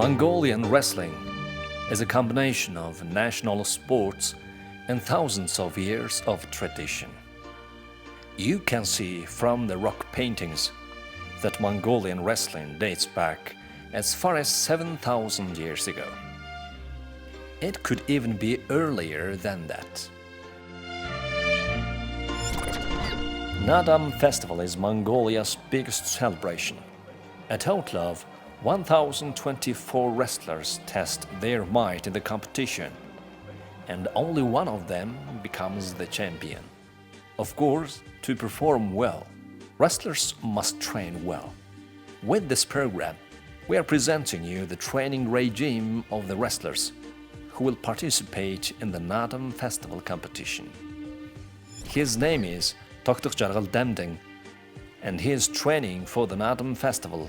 Mongolian wrestling is a combination of national sports and thousands of years of tradition. You can see from the rock paintings that Mongolian wrestling dates back as far as 7,000 years ago. It could even be earlier than that. Nadam Festival is Mongolia's biggest celebration. A total of 1,024 wrestlers test their might in the competition, and only one of them becomes the champion. Of course, to perform well, wrestlers must train well. With this program, we are presenting you the training regime of the wrestlers who will participate in the Nadam Festival competition. His name is tttttte Demding, and he is training for the Nadam Festival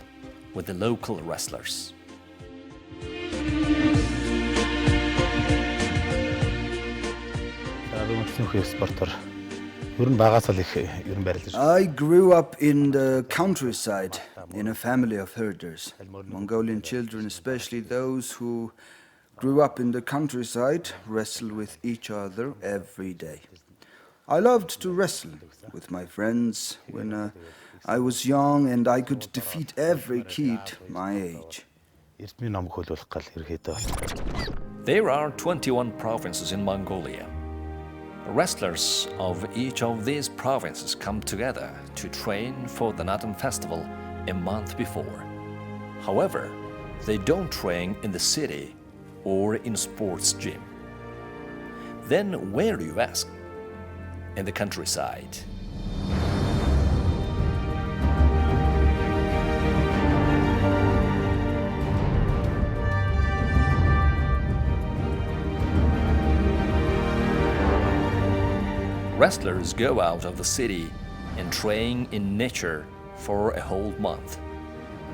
with the local wrestlers. I grew up in the countryside, in a family of herders. Mongolian children, especially those who grew up in the countryside, wrestle with each other every day. I loved to wrestle with my friends when I was young, and I could defeat every kid my age. There are 21 provinces in Mongolia. Wrestlers of each of these provinces come together to train for the Nadam Festival a month before. However, they don't train in the city or in sports gym. Then where do you ask? In the countryside. Wrestlers go out of the city and train in nature for a whole month.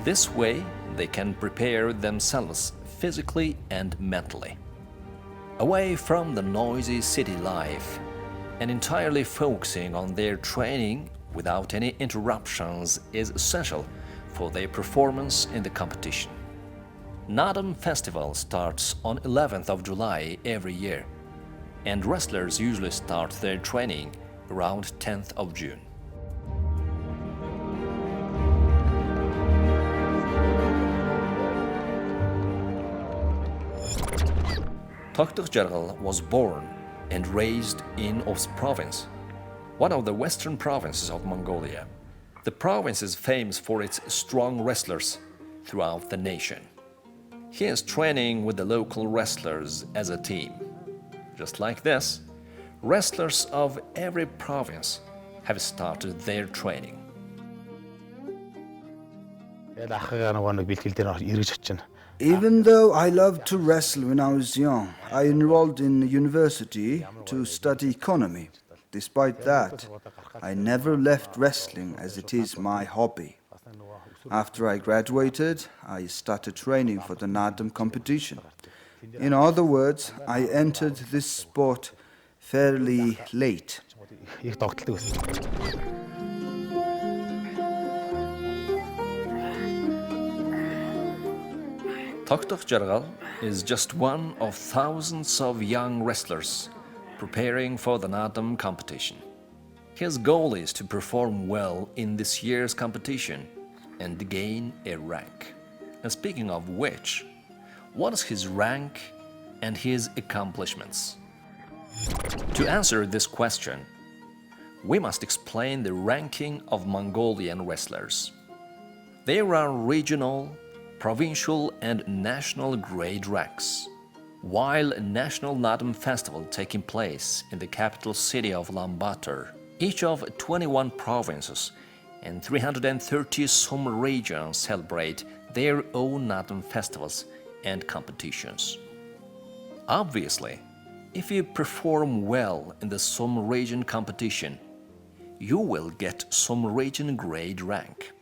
This way, they can prepare themselves physically and mentally. Away from the noisy city life and entirely focusing on their training without any interruptions is essential for their performance in the competition. Nadam Festival starts on 11th of July every year, and wrestlers usually start their training around 10th of June. tttttte was born and raised in Ost province, one of the western provinces of Mongolia. The province is famous for its strong wrestlers throughout the nation. He is training with the local wrestlers as a team. Just like this, wrestlers of every province have started their training. Even though I loved to wrestle when I was young, I enrolled in university to study economy. Despite that, I never left wrestling as it is my hobby. After I graduated, I started training for the Nadam competition. In other words, I entered this sport fairly late. tttttte is just one of thousands of young wrestlers preparing for the Nadam competition. His goal is to perform well in this year's competition and gain a rank. And speaking of which, what is his rank and his accomplishments? To answer this question, we must explain the ranking of Mongolian wrestlers. There are regional, provincial and national grade ranks. While a national Nadam Festival taking place in the capital city of Ulaanbaatar, each of 21 provinces and 330 sub-regions celebrate their own Nadam festivals and competitions. Obviously, if you perform well in the sub-region competition, you will get sub-region grade rank.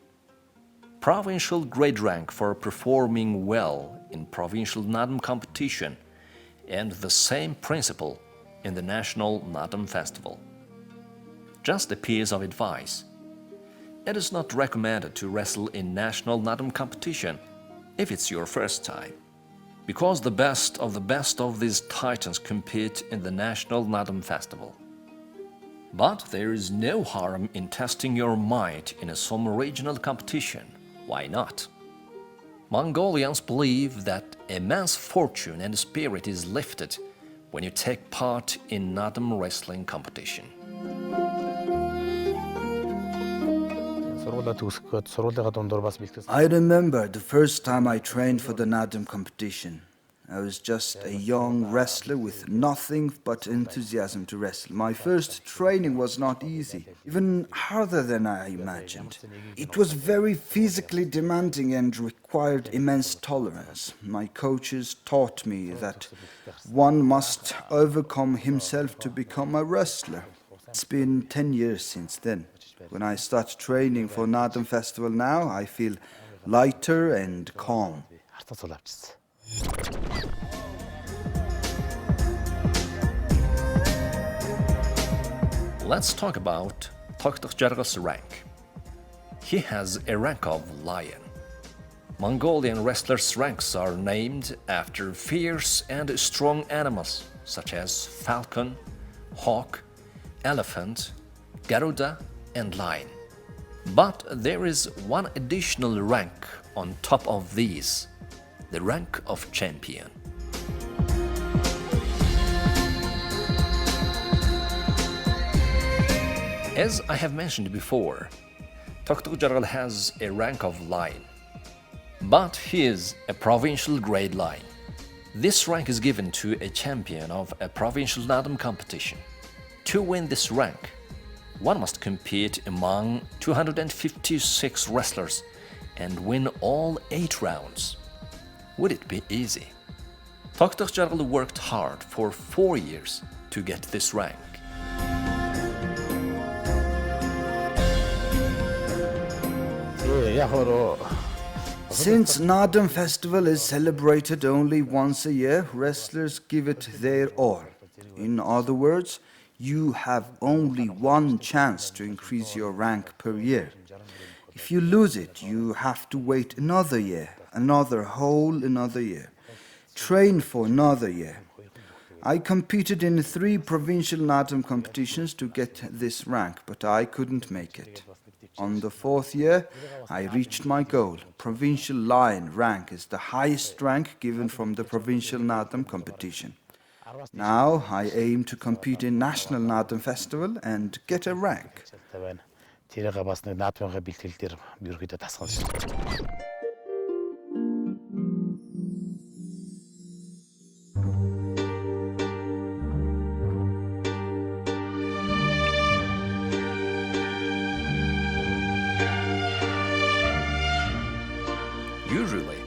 Provincial grade rank for performing well in provincial Nadam competition, and the same principle in the national Nadam festival. Just a piece of advice: it is not recommended to wrestle in national Nadam competition if it's your first time. because the best of these titans compete in the National Nadam Festival. But there is no harm in testing your might in some regional competition. Why not? Mongolians believe that immense fortune and spirit is lifted when you take part in Nadam wrestling competition. I remember the first time I trained for the Nadam competition. I was just a young wrestler with nothing but enthusiasm to wrestle. My first training was not easy, even harder than I imagined. It was very physically demanding and required immense tolerance. My coaches taught me that one must overcome himself to become a wrestler. It's been 10 years since then. When I start training for Nadam Festival now, I feel lighter and calm. Let's talk about ttttteeestttt's rank. He has a rank of lion. Mongolian wrestlers' ranks are named after fierce and strong animals such as falcon, hawk, elephant, garuda, and lion. But there is one additional rank on top of these, the rank of champion. As I have mentioned before, tttt has a rank of lion, but he is a provincial grade lion. This rank is given to a champion of a provincial Nadam competition. To win this rank, one must compete among 256 wrestlers and win all 8 rounds. Would it be easy? tttt worked hard for 4 years to get this rank. Since Nadam Festival is celebrated only once a year, wrestlers give it their all. In other words, you have only one chance to increase your rank per year. If you lose it, you have to wait another year, another year, train for another year. I competed in 3 provincial Nadam competitions to get this rank, but I couldn't make it. On the 4th year, I reached my goal. Provincial Lion rank is the highest rank given from the provincial Nadam competition. Now I aim to compete in National Nadam Festival and get a rank. Usually,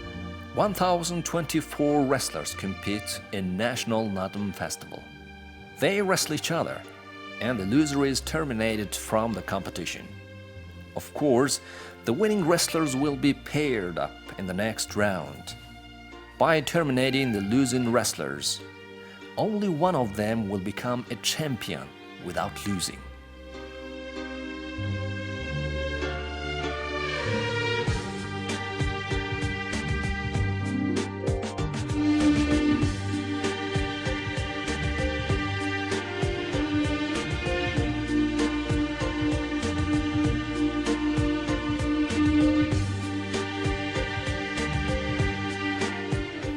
1,024 wrestlers compete in National Nadam Festival. They wrestle each other, and the loser is terminated from the competition. Of course, the winning wrestlers will be paired up in the next round. By terminating the losing wrestlers, only one of them will become a champion without losing.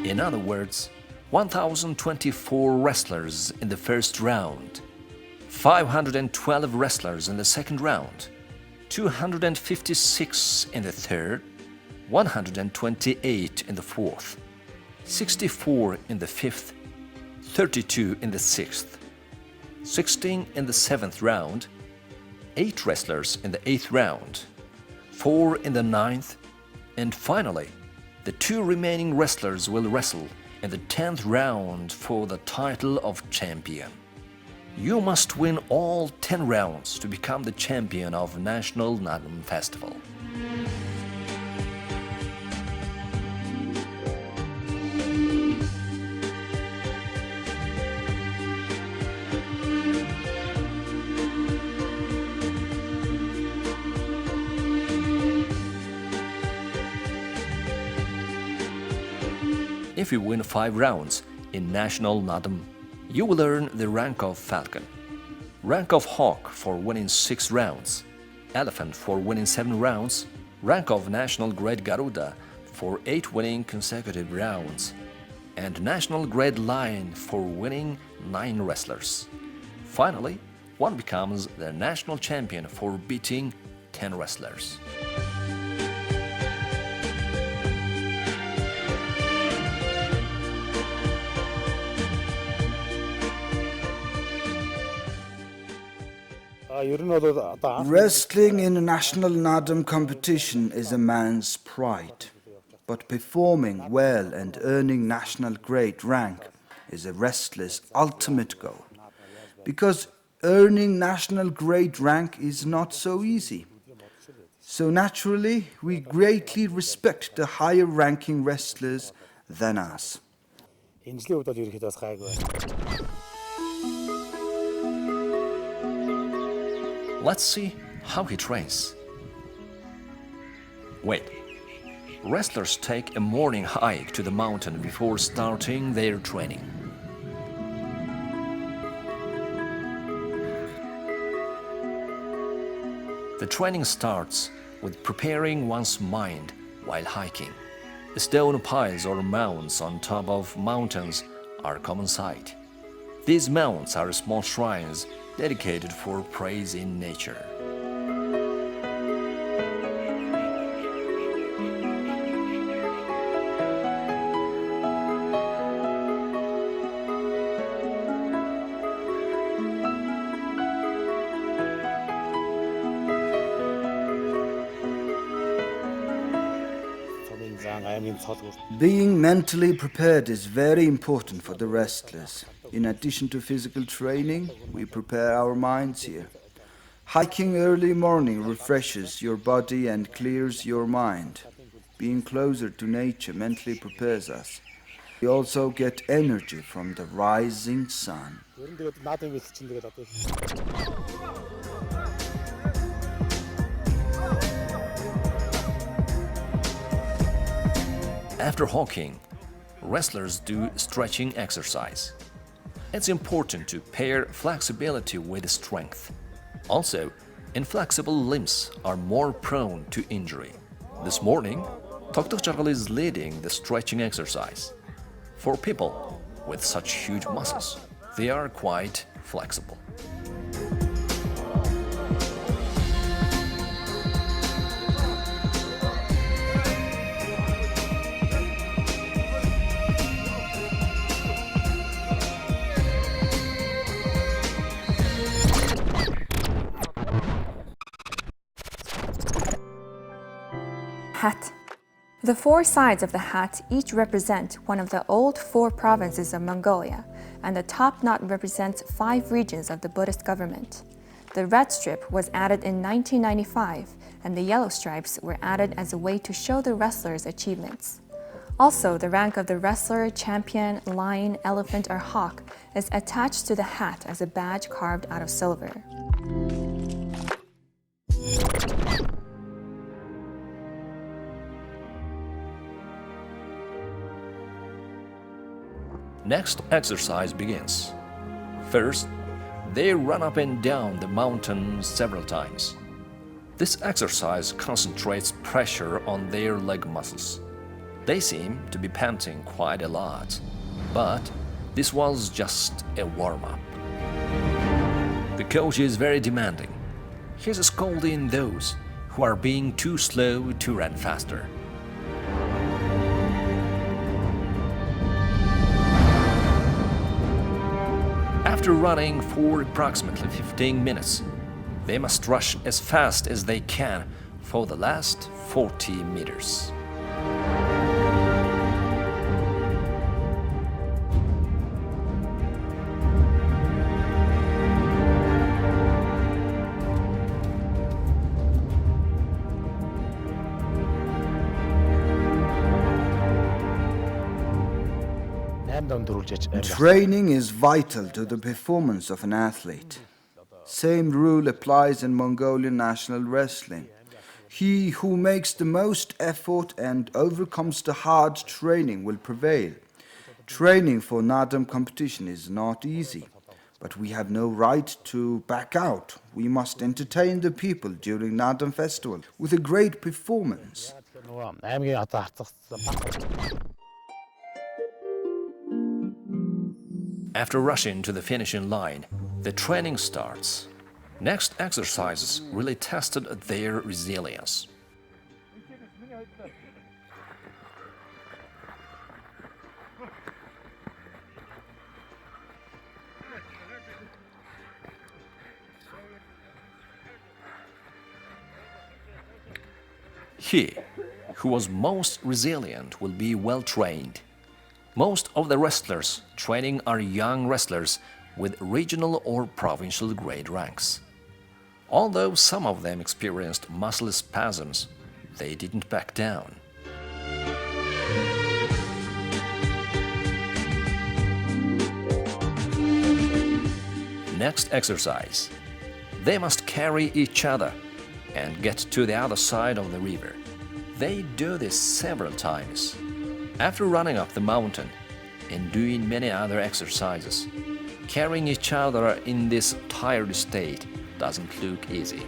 In other words, 1,024 wrestlers in the first round, 512 wrestlers in the second round, 256 in the third, 128 in the fourth, 64 in the fifth, 32 in the sixth, 16 in the seventh round, 8 wrestlers in the 8th round, 4 in the 9th, and finally, the 2 remaining wrestlers will wrestle in the 10th round for the title of champion. You must win all 10 rounds to become the champion of National Nadam Festival. If you win 5 rounds in National Nadam, you will earn the rank of Falcon, rank of Hawk for winning 6 rounds, Elephant for winning 7 rounds, rank of National Grade Garuda for 8 winning consecutive rounds, and National Grade Lion for winning 9 wrestlers. Finally, one becomes the national champion for beating 10 wrestlers. Wrestling in a national Nadam competition is a man's pride, but performing well and earning national grade rank is a wrestler's ultimate goal, because earning national grade rank is not so easy. So naturally, we greatly respect the higher ranking wrestlers than us. Let's see how he trains. Wait. Wrestlers take a morning hike to the mountain before starting their training. The training starts with preparing one's mind while hiking. The stone piles or mounds on top of mountains are common sight. These mounds are small shrines dedicated for praise in nature. Being mentally prepared is very important for the wrestlers. In addition to physical training, we prepare our minds here. Hiking early morning refreshes your body and clears your mind. Being closer to nature mentally prepares us. We also get energy from the rising sun. After hawking, wrestlers do stretching exercise. It's important to pair flexibility with strength. Also, inflexible limbs are more prone to injury. This morning, Toktok Chargal is leading the stretching exercise. For people with such huge muscles, they are quite flexible. Hat. The 4 sides of the hat each represent one of the old 4 provinces of Mongolia, and the top knot represents 5 regions of the Buddhist government. The red strip was added in 1995, and the yellow stripes were added as a way to show the wrestler's achievements. Also, the rank of the wrestler, champion, lion, elephant, or hawk is attached to the hat as a badge carved out of silver. Next exercise begins. First, they run up and down the mountain several times. This exercise concentrates pressure on their leg muscles. They seem to be panting quite a lot, but this was just a warm-up. The coach is very demanding. He's scolding those who are being too slow to run faster. After running for approximately 15 minutes, they must rush as fast as they can for the last 40 meters. Training is vital to the performance of an athlete. Same rule applies in Mongolian national wrestling. He who makes the most effort and overcomes the hard training will prevail. Training for Nadam competition is not easy, but we have no right to back out. We must entertain the people during Nadam festival with a great performance. After rushing to the finishing line, the training starts. Next exercises really tested their resilience. He who was most resilient will be well trained. Most of the wrestlers training are young wrestlers with regional or provincial grade ranks. Although some of them experienced muscle spasms, they didn't back down. Next exercise. They must carry each other and get to the other side of the river. They do this several times. After running up the mountain and doing many other exercises, carrying each other in this tired state doesn't look easy,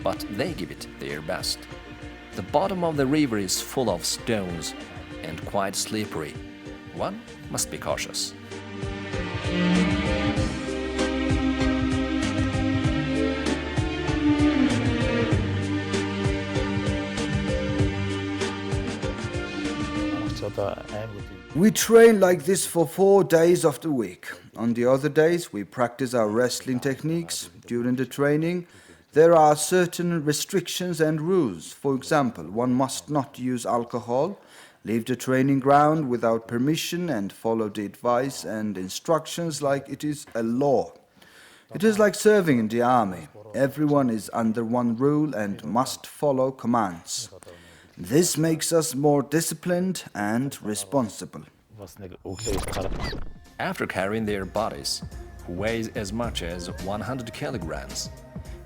but they give it their best. The bottom of the river is full of stones and quite slippery. One must be cautious. We train like this for 4 days of the week. On the other days, we practice our wrestling techniques. During the training, there are certain restrictions and rules. For example, one must not use alcohol, leave the training ground without permission, and follow the advice and instructions like it is a law. It is like serving in the army. Everyone is under one rule and must follow commands. This makes us more disciplined and responsible. After carrying their bodies, who weighs as much as 100 kilograms,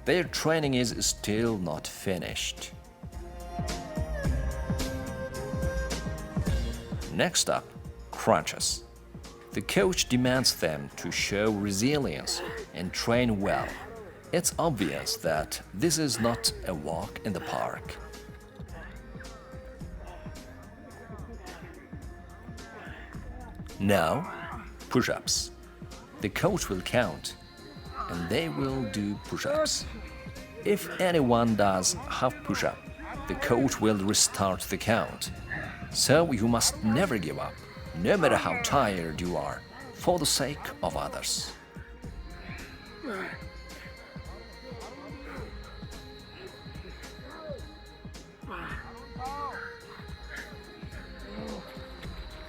their training is still not finished. Next up, crunches. The coach demands them to show resilience and train well. It's obvious that this is not a walk in the park. Now, push-ups. The coach will count, and they will do push-ups. If anyone does half push-up, the coach will restart the count. So you must never give up, no matter how tired you are, for the sake of others.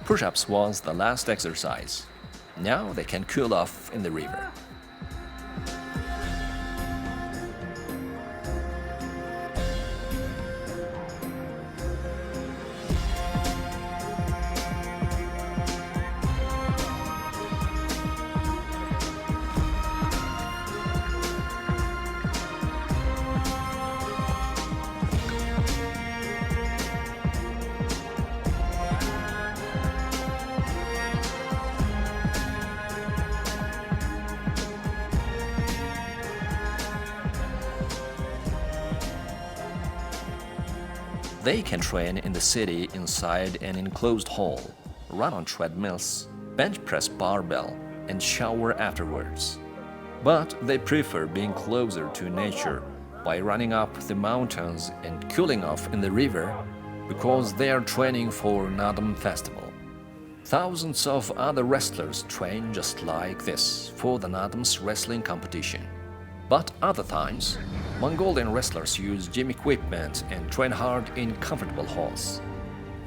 Push-ups was the last exercise. Now they can cool off in the river. They can train in the city inside an enclosed hall, run on treadmills, bench press barbell, and shower afterwards. But they prefer being closer to nature by running up the mountains and cooling off in the river because they are training for Nadam festival. Thousands of other wrestlers train just like this for the Nadam's wrestling competition. But other times, Mongolian wrestlers use gym equipment and train hard in comfortable halls.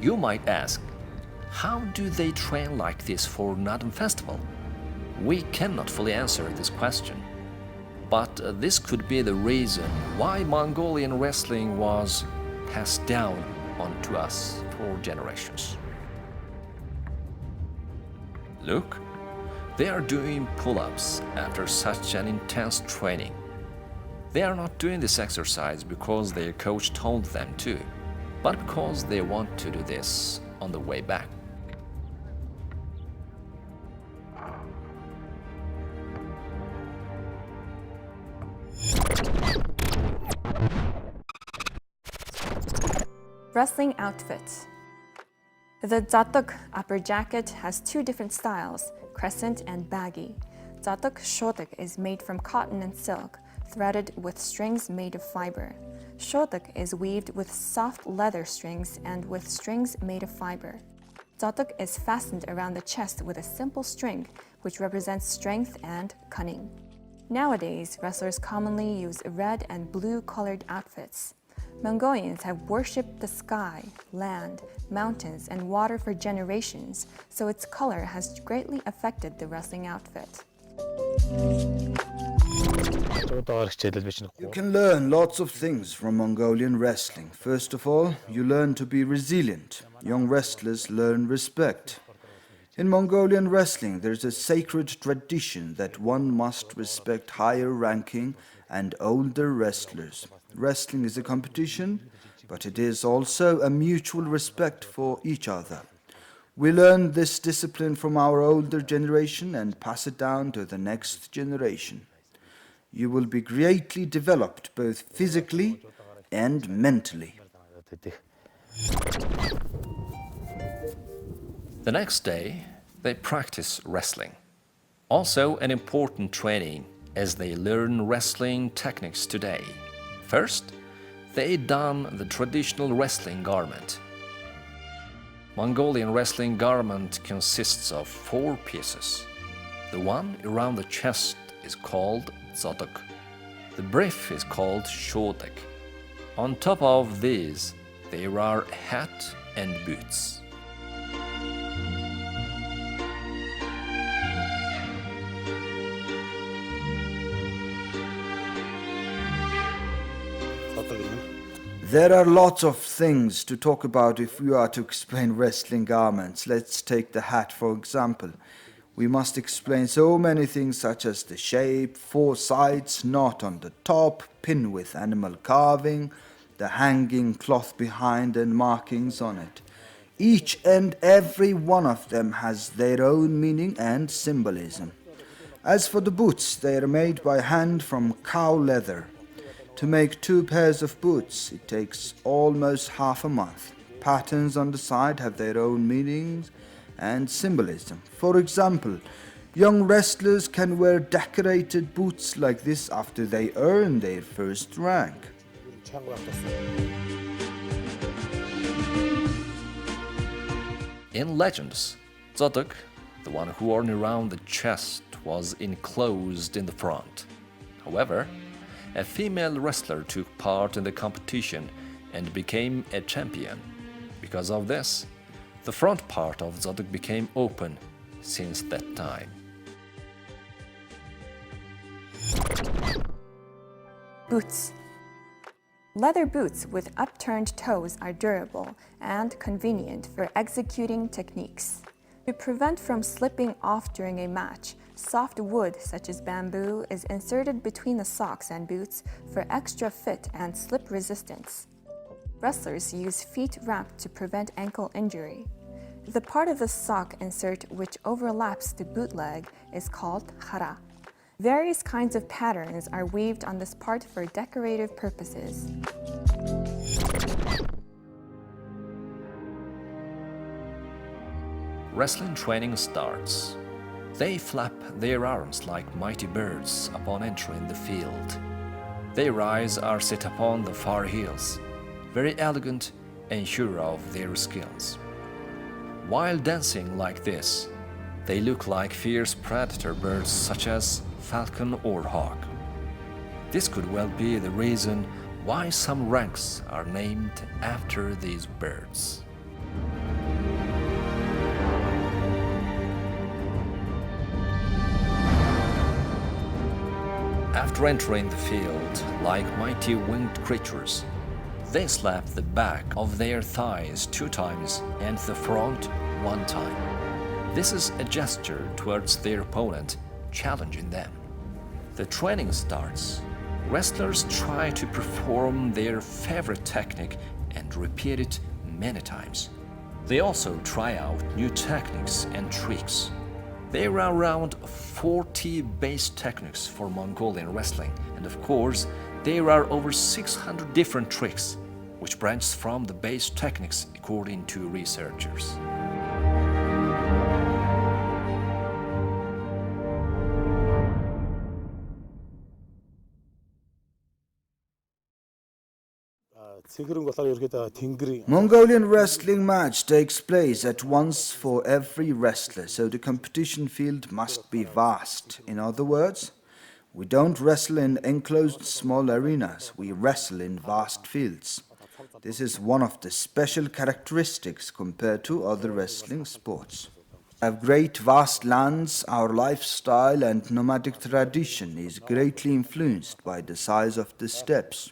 You might ask, how do they train like this for Nadam festival? We cannot fully answer this question. But this could be the reason why Mongolian wrestling was passed down onto us for generations. Look, they are doing pull-ups after such an intense training. They are not doing this exercise because their coach told them to, but because they want to do this on the way back. Wrestling outfit. The zatuk upper jacket has two different styles, crescent and baggy. Zatuk shodak is made from cotton and silk, threaded with strings made of fiber. Shodak is weaved with soft leather strings and with strings made of fiber. Zatuk is fastened around the chest with a simple string, which represents strength and cunning. Nowadays, wrestlers commonly use red and blue colored outfits. Mongolians have worshipped the sky, land, mountains, and water for generations, so its color has greatly affected the wrestling outfit. You can learn lots of things from Mongolian wrestling. First of all, you learn to be resilient. Young wrestlers learn respect. In Mongolian wrestling, there is a sacred tradition that one must respect higher ranking and older wrestlers. Wrestling is a competition, but it is also a mutual respect for each other. We learn this discipline from our older generation and pass it down to the next generation. You will be greatly developed both physically and mentally. The next day, they practice wrestling. Also an important training as they learn wrestling techniques today. First, they don the traditional wrestling garment. Mongolian wrestling garment consists of 4 pieces. The one around the chest is called zatuk. The brief is called shodak. On top of these, there are hat and boots. There are lots of things to talk about if we are to explain wrestling garments. Let's take the hat, for example. We must explain so many things such as the shape, 4 sides, knot on the top, pin with animal carving, the hanging cloth behind and markings on it. Each and every one of them has their own meaning and symbolism. As for the boots, they are made by hand from cow leather. To make 2 pairs of boots, it takes almost half a month. Patterns on the side have their own meanings and symbolism. For example, young wrestlers can wear decorated boots like this after they earn their first rank. In legends, zatuk, the one worn around the chest, was enclosed in the front. However, a female wrestler took part in the competition and became a champion. Because of this, the front part of zatuk became open since that time. Boots. Leather boots with upturned toes are durable and convenient for executing techniques. To prevent from slipping off during a match, soft wood such as bamboo is inserted between the socks and boots for extra fit and slip resistance. Wrestlers use feet wrapped to prevent ankle injury. The part of the sock insert which overlaps the boot leg is called khara. Various kinds of patterns are weaved on this part for decorative purposes. Wrestling training starts. They flap their arms like mighty birds upon entering the field. Their eyes are set upon the far hills, very elegant and sure of their skills. While dancing like this, they look like fierce predator birds such as falcon or hawk. This could well be the reason why some ranks are named after these birds. After entering the field, like mighty winged creatures, they slap the back of their thighs 2 times and the front 1 time. This is a gesture towards their opponent, challenging them. The training starts. Wrestlers try to perform their favorite technique and repeat it many times. They also try out new techniques and tricks. There are around 40 base techniques for Mongolian wrestling, and of course, there are over 600 different tricks. which branches from the base techniques according to researchers. Mongolian wrestling match takes place at once for every wrestler, so the competition field must be vast. In other words, we don't wrestle in enclosed small arenas, we wrestle in vast fields. This is one of the special characteristics compared to other wrestling sports. We have great vast lands, our lifestyle and nomadic tradition is greatly influenced by the size of the steppes.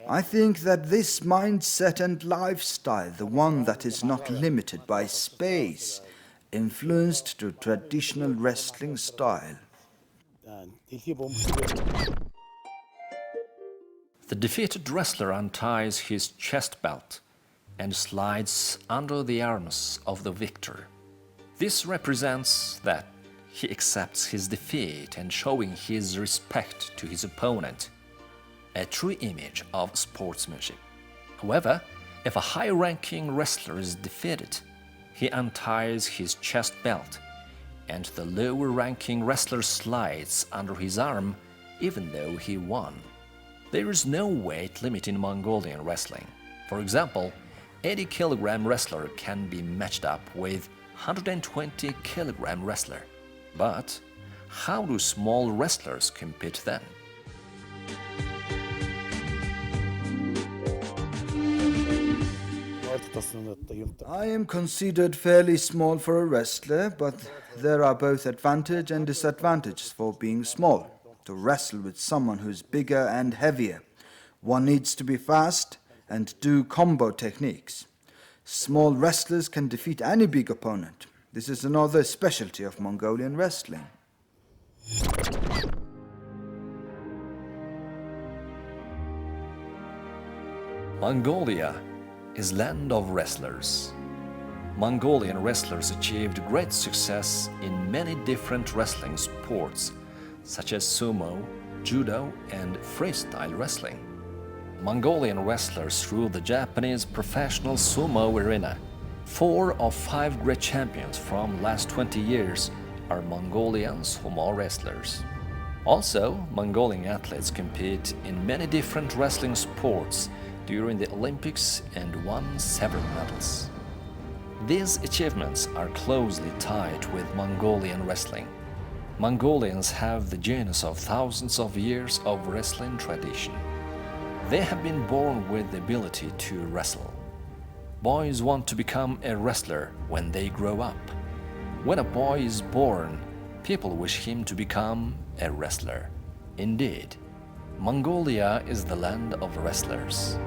I think that this mindset and lifestyle, the one that is not limited by space, influenced the traditional wrestling style. The defeated wrestler unties his chest belt and slides under the arms of the victor. This represents that he accepts his defeat and showing his respect to his opponent, a true image of sportsmanship. However, if a high-ranking wrestler is defeated, he unties his chest belt and the lower-ranking wrestler slides under his arm even though he won. There is no weight limit in Mongolian wrestling. For example, 80-kilogram wrestler can be matched up with 120-kilogram wrestler. But how do small wrestlers compete then? I am considered fairly small for a wrestler, but there are both advantages and disadvantages for being small. To wrestle with someone who's bigger and heavier, one needs to be fast and do combo techniques. Small wrestlers can defeat any big opponent. This is another specialty of Mongolian wrestling. Mongolia is land of wrestlers. Mongolian wrestlers achieved great success in many different wrestling sports, such as sumo, judo, and freestyle wrestling. Mongolian wrestlers rule the Japanese professional sumo arena. 4 of 5 great champions from last 20 years are Mongolian sumo wrestlers. Also, Mongolian athletes compete in many different wrestling sports during the Olympics and won several medals. These achievements are closely tied with Mongolian wrestling. Mongolians have the genus of thousands of years of wrestling tradition. They have been born with the ability to wrestle. Boys want to become a wrestler when they grow up. When a boy is born, people wish him to become a wrestler. Indeed, Mongolia is the land of wrestlers.